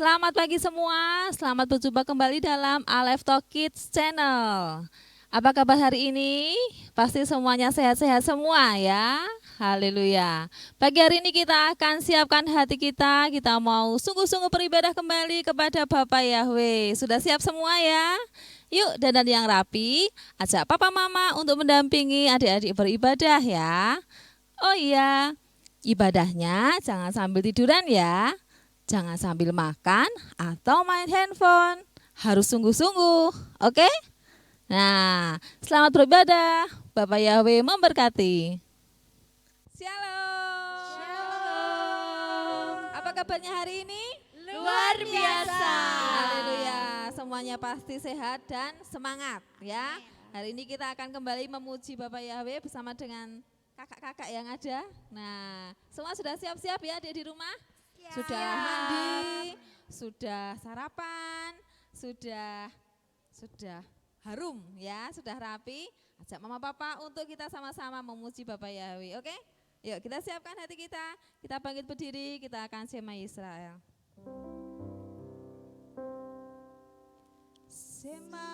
Selamat pagi semua, selamat berjumpa kembali dalam Aleph Talk Kids Channel. Apa kabar hari ini? Pasti semuanya sehat-sehat semua ya. Haleluya. Pagi hari ini kita akan siapkan hati kita mau sungguh-sungguh beribadah kembali kepada Bapak Yahweh. Sudah siap semua ya? Yuk dandan yang rapi, ajak papa mama untuk mendampingi adik-adik beribadah ya. Oh iya, ibadahnya jangan sambil tiduran ya. Jangan sambil makan atau main handphone. Harus sungguh-sungguh, oke? Nah, selamat beribadah. Bapak Yahweh memberkati. Shalom. Shalom. Apa kabarnya hari ini? Luar biasa. Haleluya. Semuanya pasti sehat dan semangat ya. Hari ini kita akan kembali memuji Bapak Yahweh bersama dengan kakak-kakak yang ada. Nah, semua sudah siap-siap ya adik di rumah? Sudah mandi, sudah sarapan, sudah harum ya, sudah rapi. Ajak mama papa untuk kita sama-sama memuji Bapak Yahweh, oke? Yuk kita siapkan hati kita bangkit berdiri, kita akan Shema Israel. Shema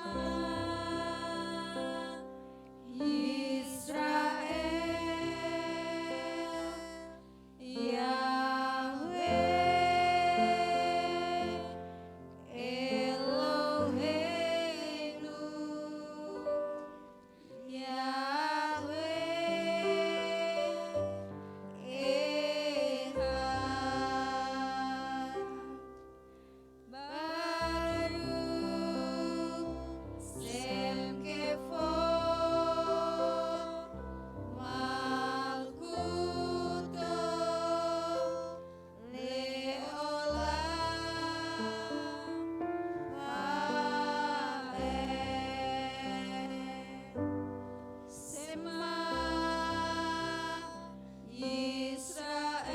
Israel,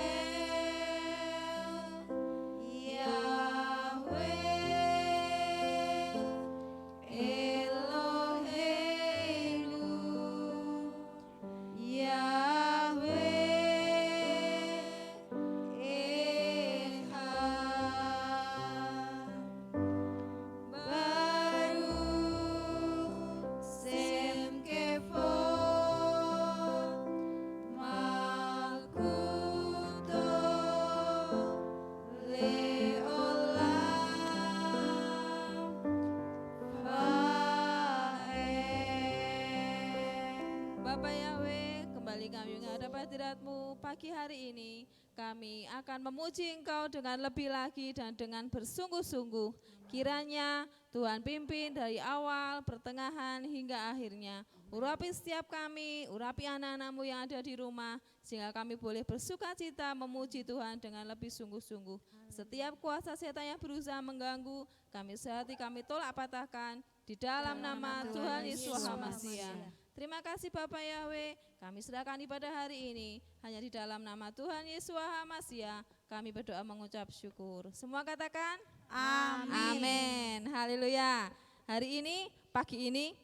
Bapak Yahweh, kembali kami menghadap hadirat-Mu pagi hari ini. Kami akan memuji Engkau dengan lebih lagi dan dengan bersungguh-sungguh. Kiranya Tuhan pimpin dari awal, pertengahan hingga akhirnya. Urapi setiap kami, urapi anak-anak-Mu yang ada di rumah, sehingga kami boleh bersuka cita memuji Tuhan dengan lebih sungguh-sungguh. Setiap kuasa setan yang berusaha mengganggu, kami sehati kami tolak patahkan di dalam nama Tuhan Yesus HaMashiach. Terima kasih Bapak Yahweh, kami serahkan ibadah hari ini hanya di dalam nama Tuhan Yesus HaMashiach. Kami berdoa mengucap syukur. Semua katakan Amin. Amin. Haleluya. Hari ini, pagi ini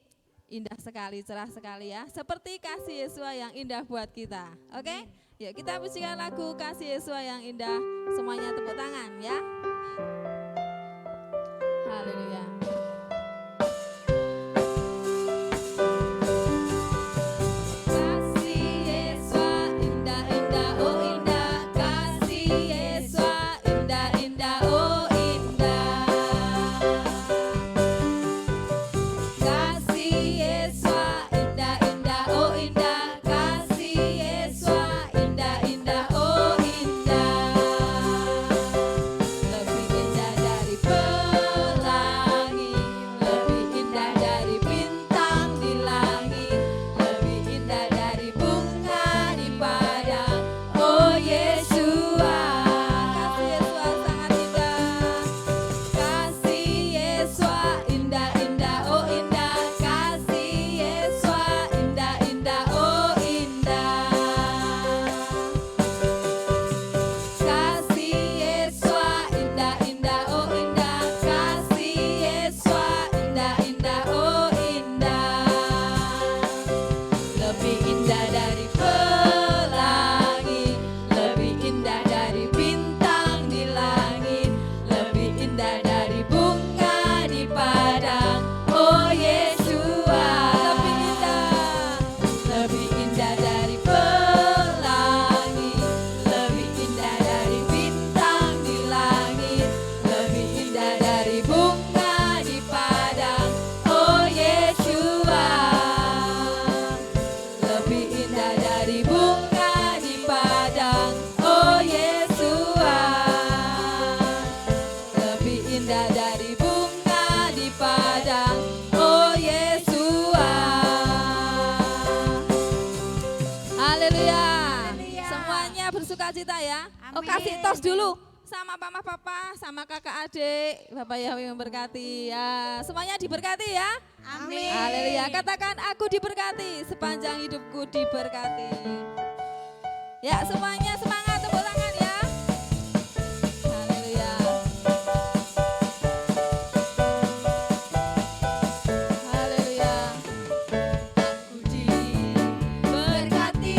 indah sekali, cerah sekali ya. Seperti kasih Yesus yang indah buat kita. Oke? Yuk kita pujikan lagu kasih Yesus yang indah. Semuanya tepuk tangan ya. Haleluya. ya. Oh, Amin. kasih tos dulu sama mama papa, sama kakak adik. Bapak Yahweh memberkati ya. Semuanya diberkati ya. Amin. Haleluya. Katakan aku diberkati, sepanjang hidupku diberkati. Ya, semuanya semangat, tepuk tangan ya. Haleluya. Haleluya. Aku diberkati,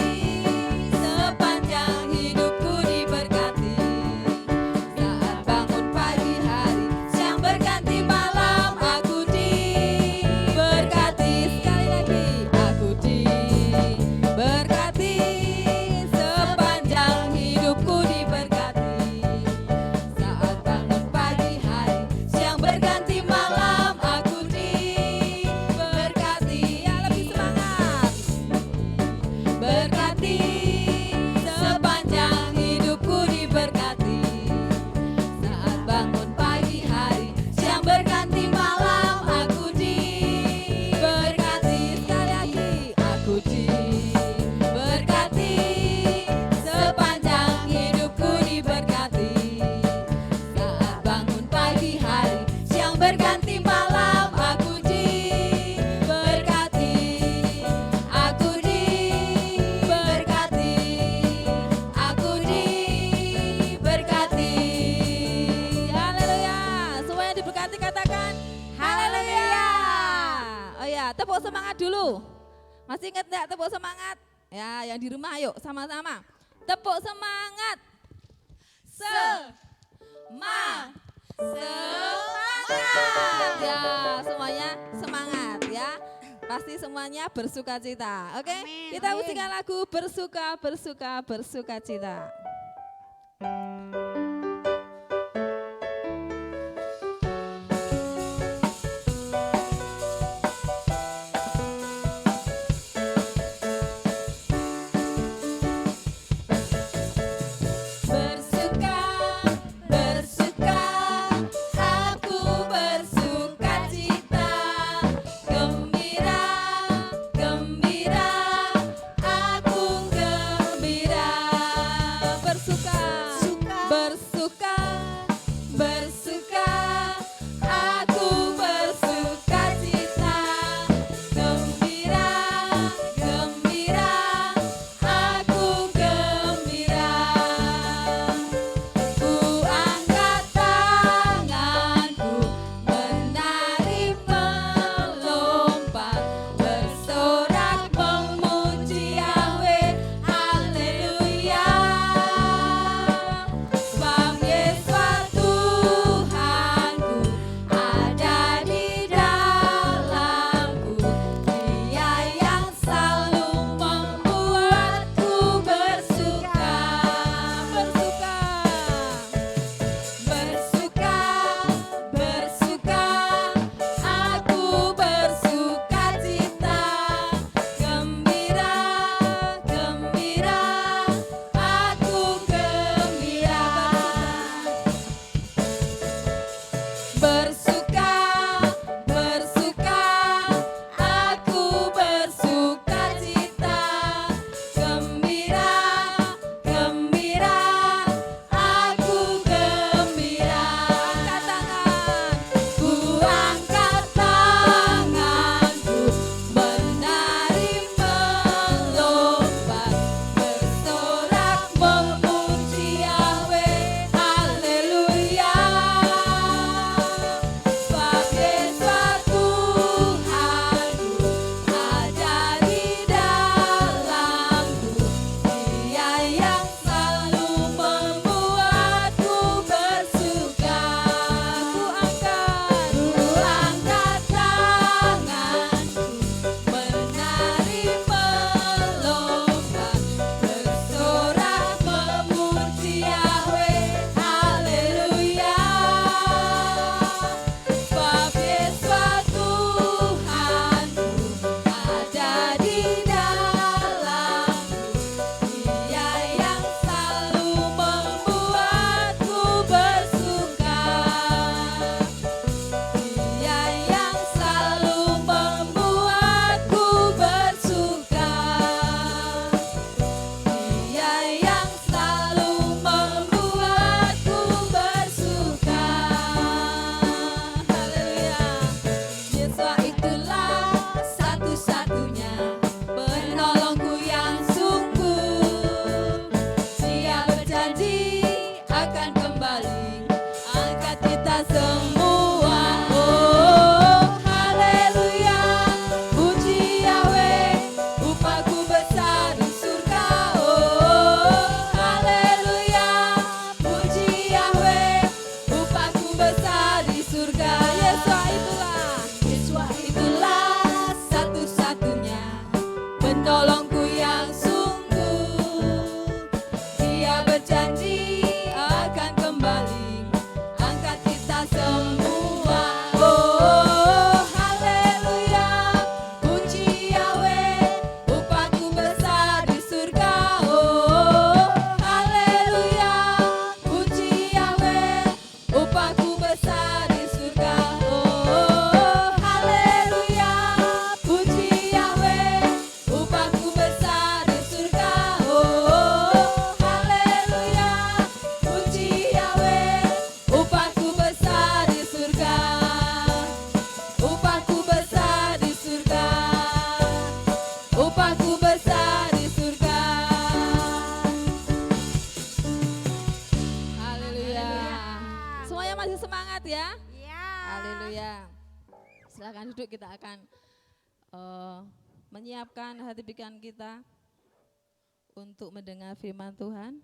sepanjang hidupku diberkati. Saat bangun pagi hari, siang berganti malam, aku diberkati. Sekali lagi, aku diberkati, sepanjang hidupku diberkati. Saat bangun pagi hari, siang berganti malam, aku diberkati. Ya, lebih semangat. Berkati, sepanjang hidupku diberkati. Saat bangun pagi hari, siang berganti malam, aku diberkati. Sekali lagi, aku diberkati, sepanjang hidupku diberkati. Saat bangun pagi hari, siang berganti malam, aku diberkati. Aku diberkati, aku diberkati. Haleluya. Semuanya diberkati, katakan haleluya. Oh ya, tepuk semangat dulu. Masih ingat enggak tepuk semangat? Ya, yang di rumah ayo sama-sama. Tepuk semangat. Semangat. Ya, semuanya semangat ya. Pasti semuanya bersuka cita. Oke? Amin, Kita amin. musikan lagu bersuka bersuka bersuka cita. Bersuka, bersuka, aku bersuka cita. Gembira, gembira, aku gembira. masih semangat ya? Ya. Haleluya. Silakan duduk, kita akan menyiapkan hati pikiran kita untuk mendengar firman Tuhan.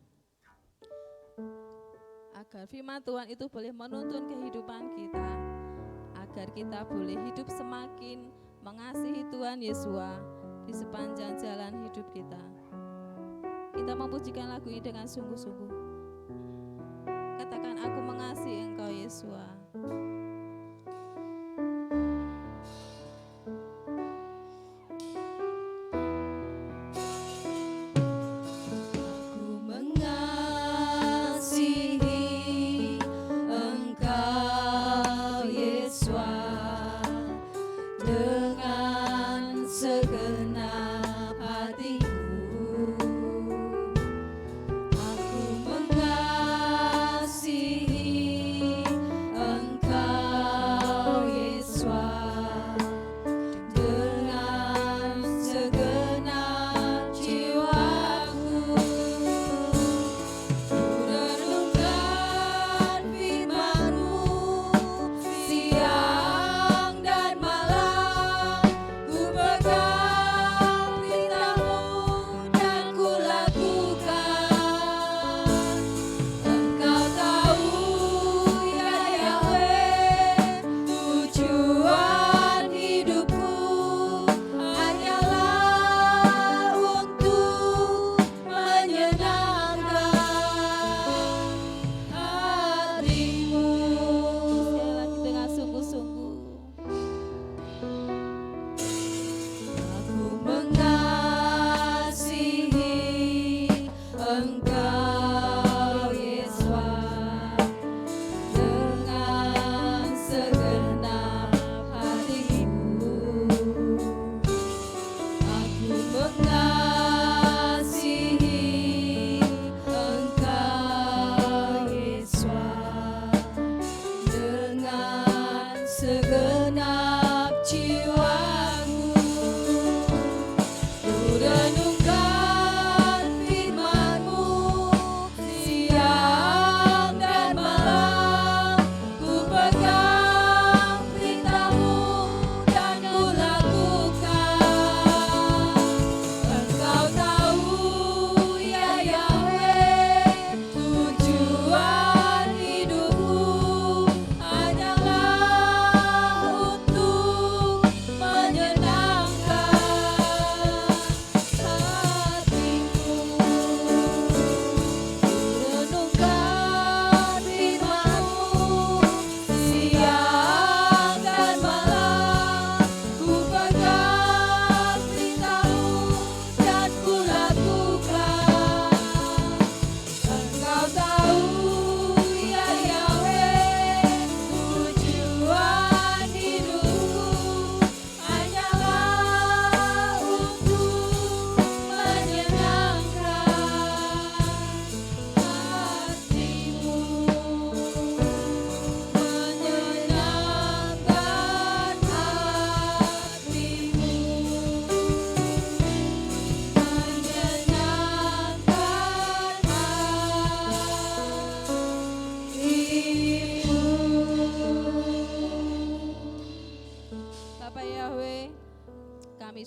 Agar firman Tuhan itu boleh menuntun kehidupan kita, agar kita boleh hidup semakin mengasihi Tuhan Yesus di sepanjang jalan hidup kita. Kita memujikan lagu ini dengan sungguh-sungguh. Katakan, aku mengasihi Engkau Yesus.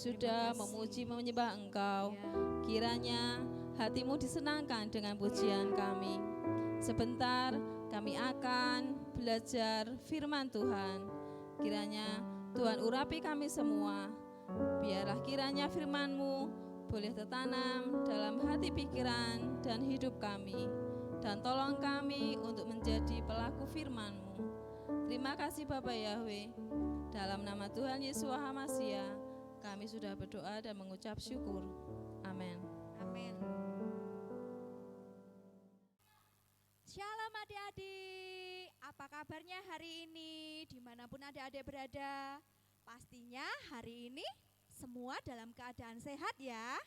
Sudah memuji menyembah Engkau, kiranya hatimu disenangkan dengan pujian kami. Sebentar kami akan belajar firman Tuhan. Kiranya Tuhan urapi kami semua. Biarlah kiranya firman-Mu boleh tertanam dalam hati pikiran dan hidup kami, dan tolong kami untuk menjadi pelaku firman-Mu. Terima kasih Bapak Yahweh. Dalam nama Tuhan Yesus HaMasiah kami sudah berdoa dan mengucap syukur. Amin. Amin. Shalom adik-adik, apa kabarnya hari ini? Dimanapun adik-adik berada, pastinya hari ini semua dalam keadaan sehat ya.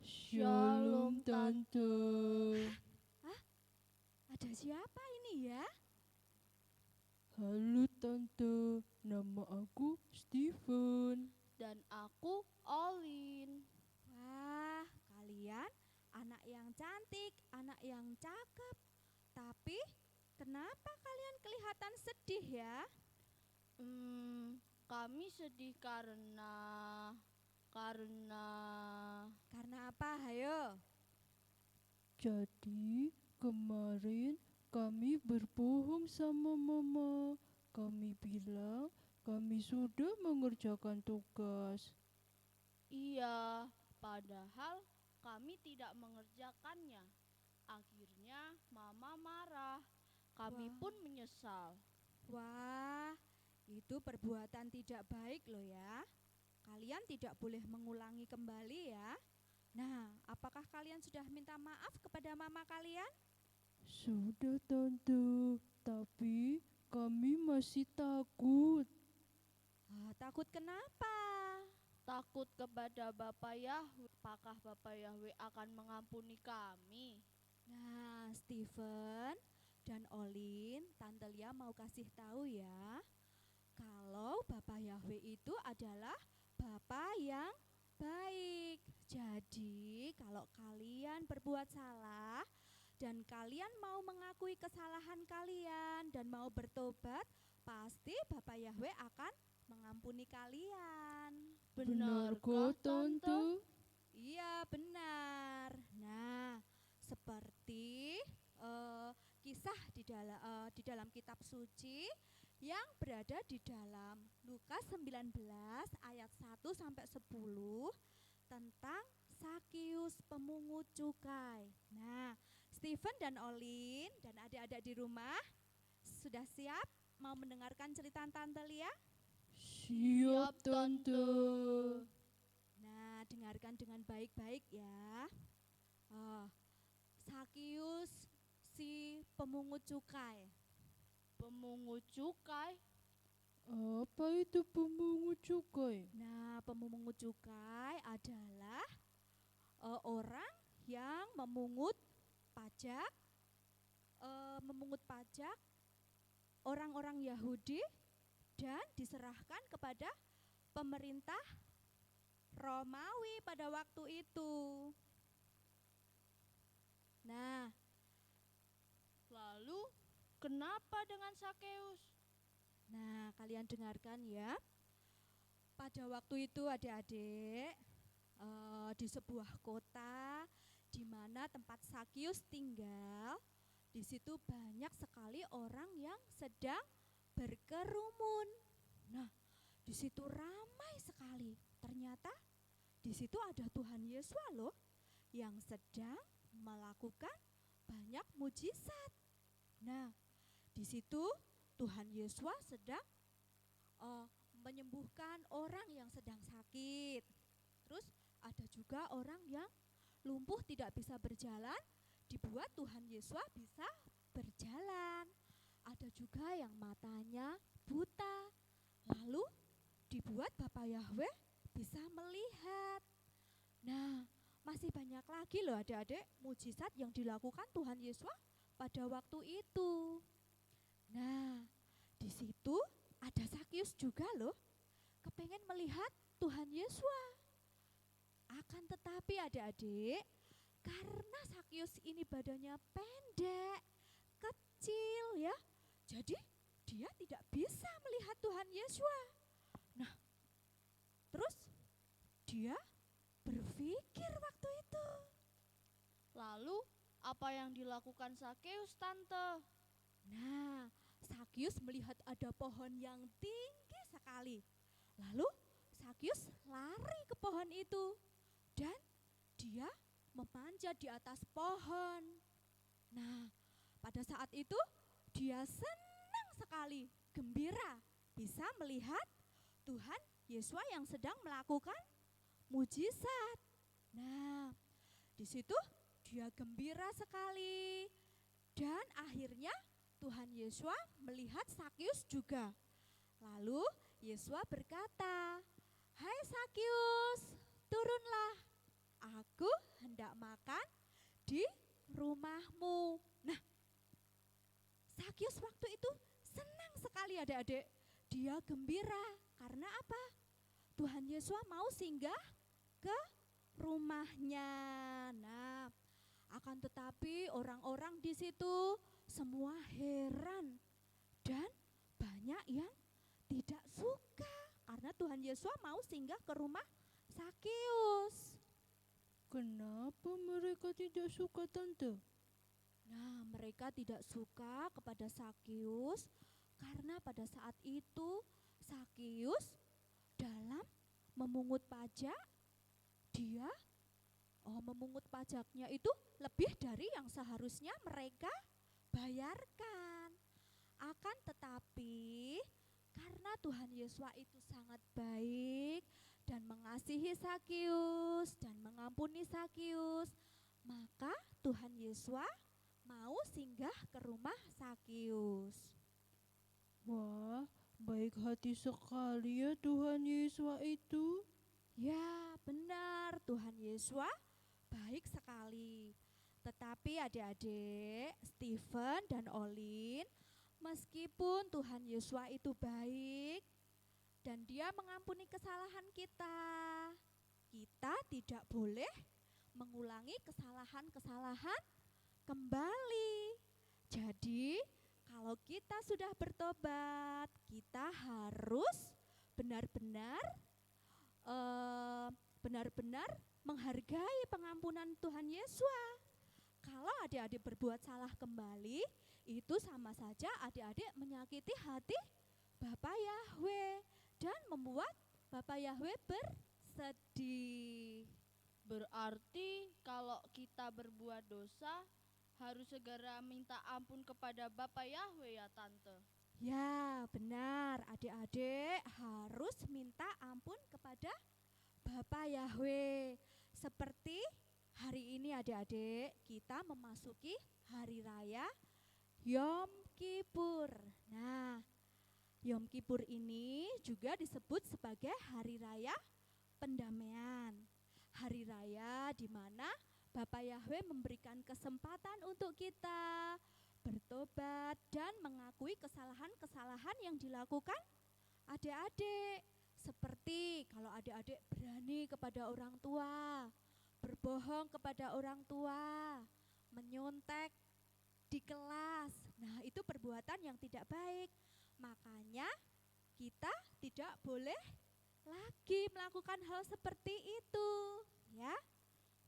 Shalom Tante. Hah? Ada siapa ini ya? Halo Tante, nama aku Steven. Dan aku Olin. Wah, kalian anak yang cantik, anak yang cakep. Tapi kenapa kalian kelihatan sedih ya? Kami sedih karena Karena apa? Hayo. Jadi kemarin kami berbohong sama mama. Kami bilang kami sudah mengerjakan tugas. iya, padahal kami tidak mengerjakannya. Akhirnya mama marah. Kami Wah. pun menyesal. Wah, itu perbuatan tidak baik loh ya. Kalian tidak boleh mengulangi kembali ya. Nah, apakah kalian sudah minta maaf kepada mama kalian? Sudah tante, tapi kami masih takut. Takut kenapa? Takut kepada Bapak Yahweh. Apakah Bapak Yahweh akan mengampuni kami? Nah, Steven dan Olin, Tante Lia mau kasih tahu ya. Kalau Bapak Yahweh itu adalah Bapak yang baik. Jadi, kalau kalian berbuat salah dan kalian mau mengakui kesalahan kalian dan mau bertobat, pasti Bapak Yahweh akan mengampuni kalian. Benarkah tante? Iya, benar. Nah, seperti kisah di dalam kitab suci yang berada di dalam Lukas 19 ayat 1 sampai 10 tentang Sakius pemungut cukai. Nah, Steven dan Olin dan adik-adik di rumah sudah siap mau mendengarkan cerita Tante Lia? Siap tante. Nah, dengarkan dengan baik-baik ya. Sakius si pemungut cukai. Pemungut cukai? Apa itu pemungut cukai? Nah, pemungut cukai adalah orang yang memungut pajak, orang-orang Yahudi dan diserahkan kepada pemerintah Romawi pada waktu itu. Nah, Lalu kenapa dengan Sakeus? nah kalian dengarkan ya. Pada waktu itu adik-adik di sebuah kota di mana tempat Sakius tinggal, di situ banyak sekali orang yang sedang berkerumun. Nah, di situ ramai sekali. Ternyata di situ ada Tuhan Yesus loh yang sedang melakukan banyak mujizat. Nah, di situ Tuhan Yesus sedang menyembuhkan orang yang sedang sakit. Terus ada juga orang yang lumpuh tidak bisa berjalan, dibuat Tuhan Yesus bisa berjalan. Ada juga yang matanya buta, lalu dibuat Bapak Yahweh bisa melihat. Nah, masih banyak lagi loh adik-adik mujizat yang dilakukan Tuhan Yesus pada waktu itu. Nah, di situ ada Sakius juga loh, kepengen melihat Tuhan Yesus. Akan tetapi adik-adik, karena Sakius ini badannya pendek, kecil ya, jadi dia tidak bisa melihat Tuhan Yesus. Nah, terus dia berpikir waktu itu. Lalu apa yang dilakukan Sakeus, Tante? Nah, Sakius melihat ada pohon yang tinggi sekali. Lalu Sakius lari ke pohon itu dan dia memanjat di atas pohon. Nah, pada saat itu dia senang sekali, gembira bisa melihat Tuhan Yesus yang sedang melakukan mujizat. Nah, di situ dia gembira sekali dan akhirnya Tuhan Yesus melihat Sakius juga. Lalu Yesus berkata, "Hai Sakius, turunlah. Aku hendak makan di rumahmu." Nah, Sakius waktu itu senang sekali adik-adik. Dia gembira karena apa? Tuhan Yesus mau singgah ke rumahnya. Nah, akan tetapi orang-orang di situ semua heran dan banyak yang tidak suka karena Tuhan Yesus mau singgah ke rumah Sakeus. Kenapa mereka tidak suka, Tante? Nah, mereka tidak suka kepada Sakeus karena pada saat itu Sakeus dalam memungut pajak, dia memungut pajaknya itu lebih dari yang seharusnya mereka bayarkan. Akan tetapi karena Tuhan Yesus itu sangat baik dan mengasihi Sakeus dan mengampuni Sakeus, maka Tuhan Yesus mau singgah ke rumah Sakeus. Wah, baik hati sekali ya Tuhan Yesus itu. Ya, benar, Tuhan Yesus baik sekali. Tetapi adik-adik, Stephen dan Olin, meskipun Tuhan Yesus itu baik dan dia mengampuni kesalahan kita, kita tidak boleh mengulangi kesalahan-kesalahan kembali. Jadi, kalau kita sudah bertobat, kita harus benar-benar menghargai pengampunan Tuhan Yesus. Kalau adik-adik berbuat salah kembali, itu sama saja adik-adik menyakiti hati Bapa Yahweh dan membuat Bapa Yahweh bersedih. Berarti kalau kita berbuat dosa harus segera minta ampun kepada Bapa Yahweh ya Tante. Ya, benar. Adik-adik harus minta ampun kepada Bapa Yahweh. Seperti hari ini adik-adik kita memasuki hari raya Yom Kippur. Nah, Yom Kippur ini juga disebut sebagai hari raya pendamaian. Hari raya di mana Bapa Yahweh memberikan kesempatan untuk kita bertobat dan mengakui kesalahan-kesalahan yang dilakukan adik-adik. Seperti kalau adik-adik berani kepada orang tua, berbohong kepada orang tua, menyontek di kelas. Nah, itu perbuatan yang tidak baik. Makanya kita tidak boleh lagi melakukan hal seperti itu, ya.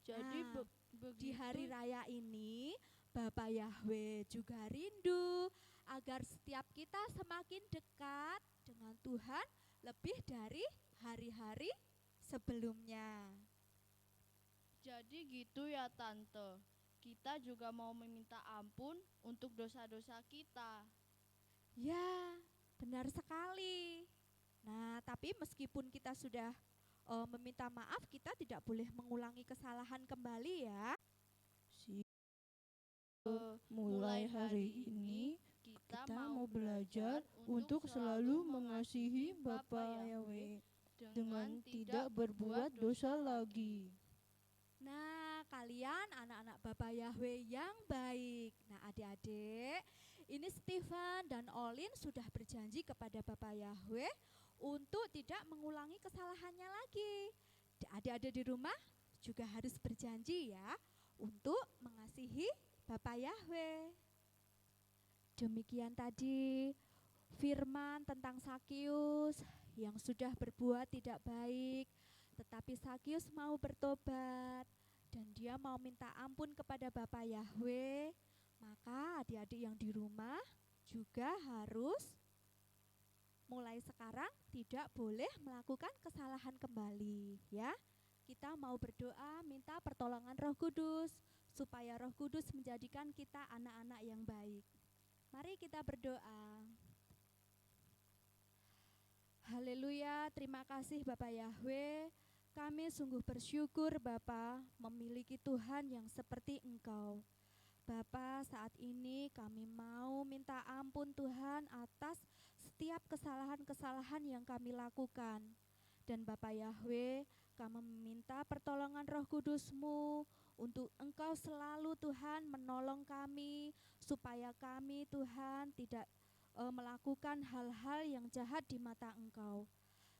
Jadi Nah, di begitu hari raya ini Bapa Yahweh juga rindu agar setiap kita semakin dekat dengan Tuhan lebih dari hari-hari sebelumnya. Jadi gitu ya Tante. Kita juga mau meminta ampun untuk dosa-dosa kita. Ya, benar sekali. Nah, tapi meskipun kita sudah meminta maaf, kita tidak boleh mengulangi kesalahan kembali ya. Mulai hari ini kita mau belajar untuk selalu mengasihi Bapa Yahweh dengan tidak berbuat dosa lagi. Nah, kalian anak-anak Bapa Yahweh yang baik. Nah, adik-adik, ini Stephen dan Olin sudah berjanji kepada Bapa Yahweh untuk tidak mengulangi kesalahannya lagi. Adik-adik di rumah juga harus berjanji ya untuk mengasihi Bapa Yahweh. Demikian tadi firman tentang Sakeus yang sudah berbuat tidak baik, tetapi Sakeus mau bertobat dan dia mau minta ampun kepada Bapa Yahweh. Maka adik-adik yang di rumah juga harus mulai sekarang tidak boleh melakukan kesalahan kembali, ya. Kita mau berdoa minta pertolongan Roh Kudus supaya Roh Kudus menjadikan kita anak-anak yang baik. Mari kita berdoa. Haleluya, terima kasih Bapak Yahweh. Kami sungguh bersyukur Bapa memiliki Tuhan yang seperti Engkau. Bapa, saat ini kami mau minta ampun Tuhan atas setiap kesalahan-kesalahan yang kami lakukan. Dan Bapa Yahweh, kami meminta pertolongan Roh Kudus-Mu untuk Engkau selalu Tuhan menolong kami, supaya kami Tuhan tidak melakukan hal-hal yang jahat di mata Engkau.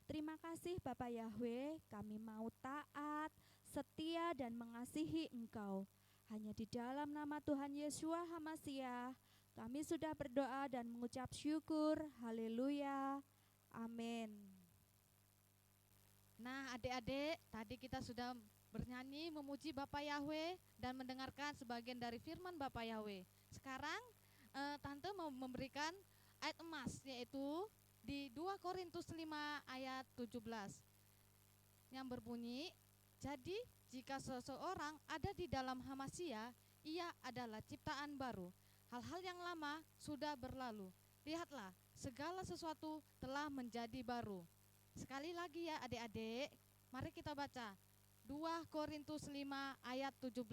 Terima kasih Bapa Yahweh, kami mau taat, setia dan mengasihi Engkau. Hanya di dalam nama Tuhan Yeshua HaMasyiah Kami sudah berdoa dan mengucap syukur. Haleluya. Amin. Nah, adik-adik, tadi kita sudah bernyanyi memuji Bapak Yahweh dan mendengarkan sebagian dari firman Bapak Yahweh. Sekarang Tante mau memberikan ayat emas, yaitu di 2 Korintus 5 ayat 17 yang berbunyi, jadi jika seseorang ada di dalam Hamasia, ia adalah ciptaan baru. Hal-hal yang lama sudah berlalu. Lihatlah, segala sesuatu telah menjadi baru. Sekali lagi ya adik-adik, mari kita baca 2 Korintus 5 ayat 17.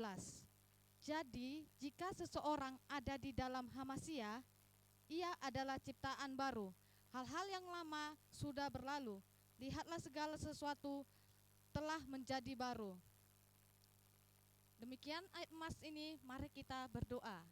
Jadi jika seseorang ada di dalam Hamasia, ia adalah ciptaan baru. Hal-hal yang lama sudah berlalu. Lihatlah, segala sesuatu telah menjadi baru. Demikian ayat emas ini, mari kita berdoa.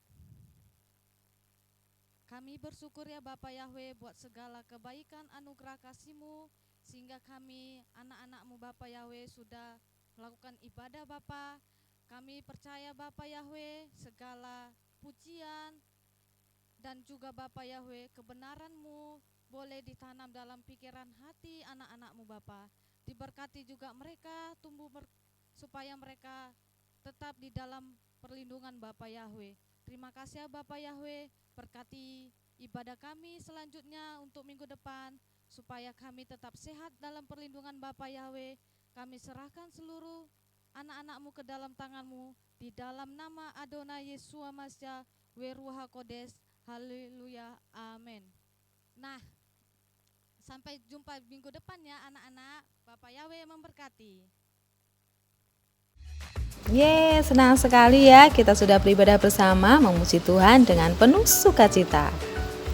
Kami bersyukur ya Bapak Yahweh buat segala kebaikan anugerah kasih-Mu, sehingga kami anak-anak-Mu Bapak Yahweh sudah melakukan ibadah Bapak. Kami percaya Bapak Yahweh segala pujian dan juga Bapak Yahweh kebenaran-Mu boleh ditanam dalam pikiran hati anak-anak-Mu Bapak. Diberkati juga mereka tumbuh supaya mereka tetap di dalam perlindungan Bapak Yahweh. Terima kasih ya Bapak Yahweh, berkati ibadah kami selanjutnya untuk minggu depan, supaya kami tetap sehat dalam perlindungan Bapak Yahweh. Kami serahkan seluruh anak-anak-Mu ke dalam tangan-Mu, di dalam nama Adonai Yeshua Masya Weruha Kodes. Haleluya, amin. Nah, sampai jumpa minggu depan ya anak-anak. Bapak Yahweh memberkati. Senang sekali ya kita sudah beribadah bersama memuji Tuhan dengan penuh sukacita.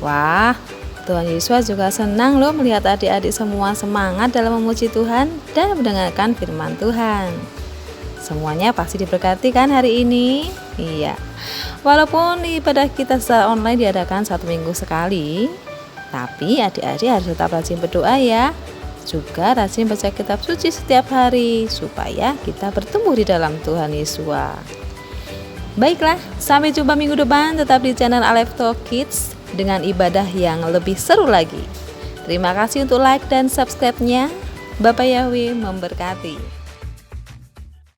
Wah, Tuhan Yesus juga senang loh melihat adik-adik semua semangat dalam memuji Tuhan dan mendengarkan firman Tuhan. Semuanya pasti diberkati kan hari ini? Iya. Walaupun ibadah kita secara online diadakan 1 minggu sekali, tapi adik-adik harus tetap rajin berdoa ya. Juga rajin baca kitab suci setiap hari supaya kita bertumbuh di dalam Tuhan Yesus. Baiklah, sampai jumpa minggu depan tetap di channel Aleph Talk Kids dengan ibadah yang lebih seru lagi. Terima kasih untuk like dan subscribe-nya. Bapak Yahweh memberkati.